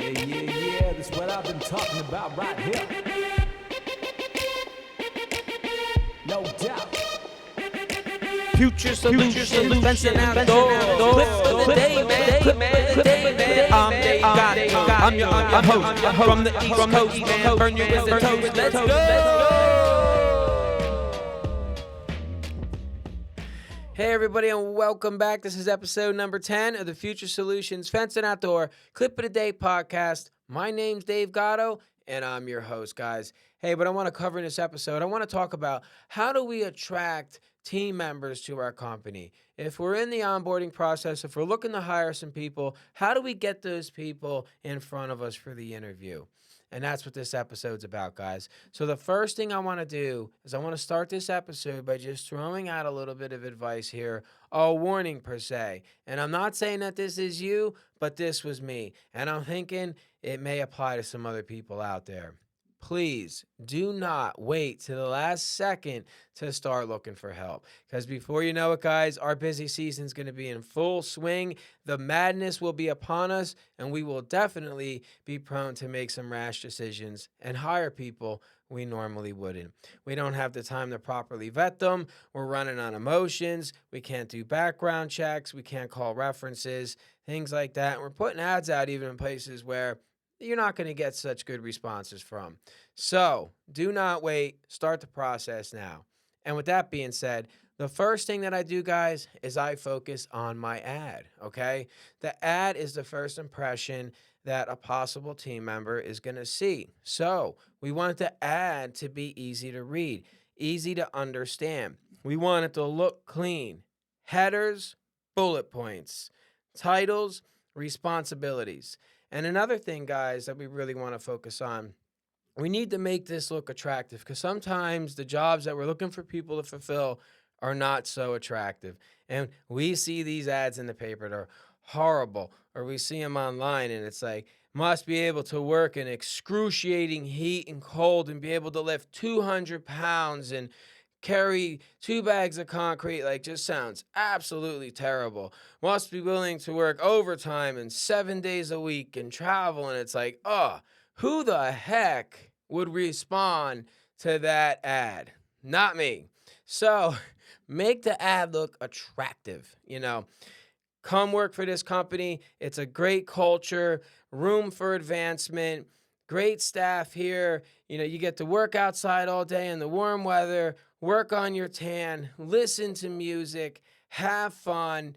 Yeah, that's what I've been talking about right here. No doubt. Future Solutions, fencing outdoors. Clip for the day, man. Clip for the day, man. I'm Dave Got. I'm your host. From the East Coast, man. Burn your wrist and toes. Let's go. Hey everybody, and welcome back. This is episode number 10 of the Future Solutions Fencing Outdoor Clip of the Day podcast. My name's Dave Gatto, and I'm your host, guys. Hey, but I want to cover in this episode, I want to talk about how do we attract team members to our company. If we're in the onboarding process, if we're looking to hire some people, how do we get those people in front of us for the interview? And that's what this episode's about, guys. So the first thing I want to do is I want to start this episode by just throwing out a little bit of advice here, a warning per se. And I'm not saying that this is you, but this was me. And I'm thinking it may apply to some other people out there. Please do not wait to the last second to start looking for help. Because before you know it, guys, our busy season is going to be in full swing. The madness will be upon us, and we will definitely be prone to make some rash decisions and hire people we normally wouldn't. We don't have the time to properly vet them. We're running on emotions. We can't do background checks. We can't call references, things like that. And we're putting ads out even in places where you're not going to get such good responses from. So do not wait. Start the process now. And with that being said, the first thing that I do, guys, is I focus on my ad, okay? The ad is the first impression that a possible team member is going to see. So we want the ad to be easy to read, easy to understand. We want it to look clean. Headers, bullet points, titles, responsibilities. And another thing, guys, that we really want to focus on, we need to make this look attractive because sometimes the jobs that we're looking for people to fulfill are not so attractive. And we see these ads in the paper that are horrible, or we see them online and it's like, must be able to work in excruciating heat and cold and be able to lift 200 pounds and carry 2 bags of concrete. Like, just sounds absolutely terrible. Must be willing to work overtime and 7 days a week and travel. And it's like, who the heck would respond to that ad? Not me. So make the ad look attractive. Come work for this company. It's a great culture, room for advancement, great staff here. You get to work outside all day in the warm weather, work on your tan, listen to music, have fun,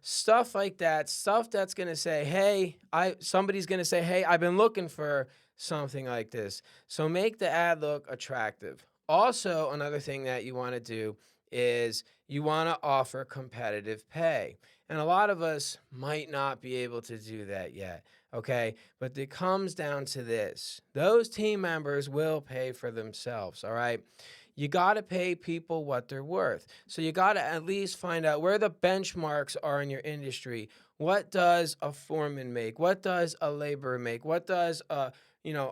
stuff like that. Stuff that's going to say, somebody's going to say, hey, I've been looking for something like this. So make the ad look attractive. Also, another thing that you want to do is you want to offer competitive pay. And a lot of us might not be able to do that yet, okay? But it comes down to this. Those team members will pay for themselves, all right? You got to pay people what they're worth. So you got to at least find out where the benchmarks are in your industry. What does a foreman make? What does a laborer make? What does a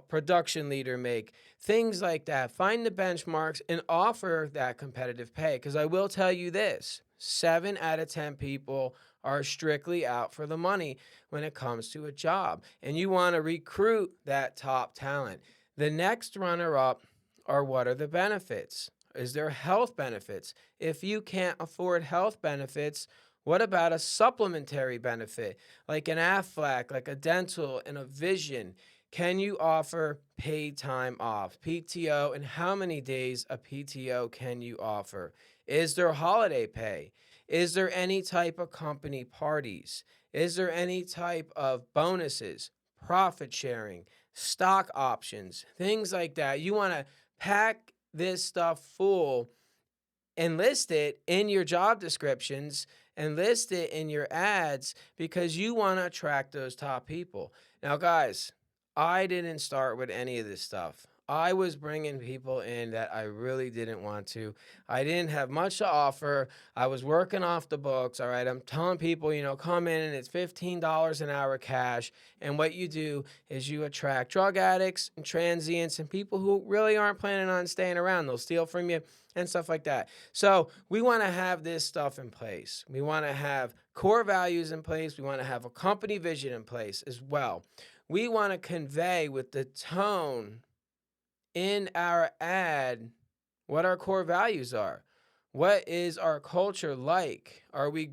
production leader make? Things like that. Find the benchmarks and offer that competitive pay. Because I will tell you this, 7 out of 10 people are strictly out for the money when it comes to a job. And you want to recruit that top talent. The next runner-up are what are the benefits? Is there health benefits? If you can't afford health benefits, what about a supplementary benefit like an Aflac, like a dental and a vision? Can you offer paid time off, PTO, and how many days of PTO can you offer? Is there holiday pay? Is there any type of company parties? Is there any type of bonuses, profit sharing, stock options, things like that? You want to pack this stuff full and list it in your job descriptions and list it in your ads because you want to attract those top people. Now, guys, I didn't start with any of this stuff. I was bringing people in that I really didn't want to. I didn't have much to offer. I was working off the books, all right? I'm telling people, come in and it's $15 an hour cash. And what you do is you attract drug addicts and transients and people who really aren't planning on staying around. They'll steal from you and stuff like that. So we want to have this stuff in place. We want to have core values in place. We want to have a company vision in place as well. we want to convey with the tone in our ad what our core values are. What is our culture like? Are we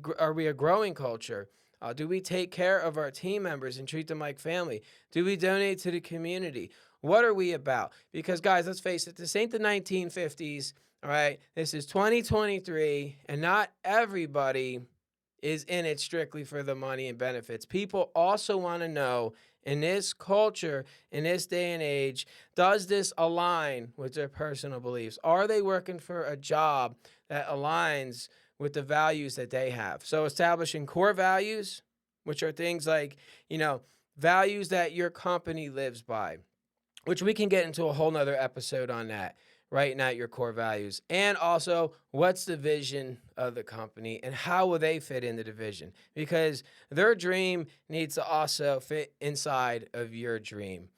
a growing culture? Do we take care of our team members and treat them like family? Do we donate to the community? What are we about? Because, guys, let's face it, this ain't the 1950s, all right? This is 2023, and not everybody is in it strictly for the money and benefits. People also want to know, in this culture, in this day and age, does this align with their personal beliefs? Are they working for a job that aligns with the values that they have? So establishing core values, which are things like, values that your company lives by, which we can get into a whole nother episode on that, writing out your core values. And also, what's the vision of the company and how will they fit in the vision? Because their dream needs to also fit inside of your dream.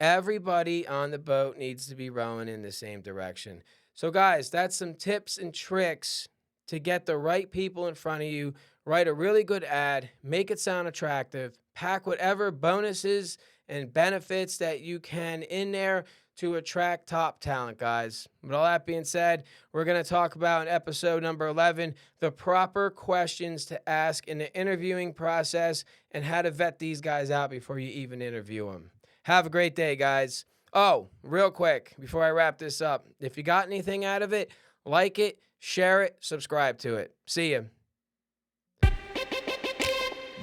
Everybody on the boat needs to be rowing in the same direction. So, guys, that's some tips and tricks to get the right people in front of you, write a really good ad, make it sound attractive, pack whatever bonuses and benefits that you can in there to attract top talent, guys. With all that being said, we're going to talk about in episode number 11, the proper questions to ask in the interviewing process and how to vet these guys out before you even interview them. Have a great day, guys. Oh, real quick, before I wrap this up, if you got anything out of it, like it, share it, subscribe to it. See ya.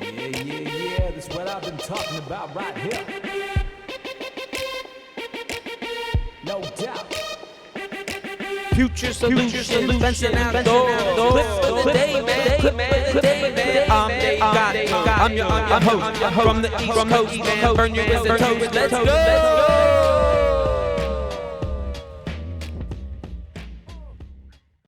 Yeah, that's what I've been talking about right here. No doubt. Future Solutions, fencing outdoors. Clip of the day, man. Clip of the day, man. I'm your host from the East Coast, man. Burn your toast. Let's go.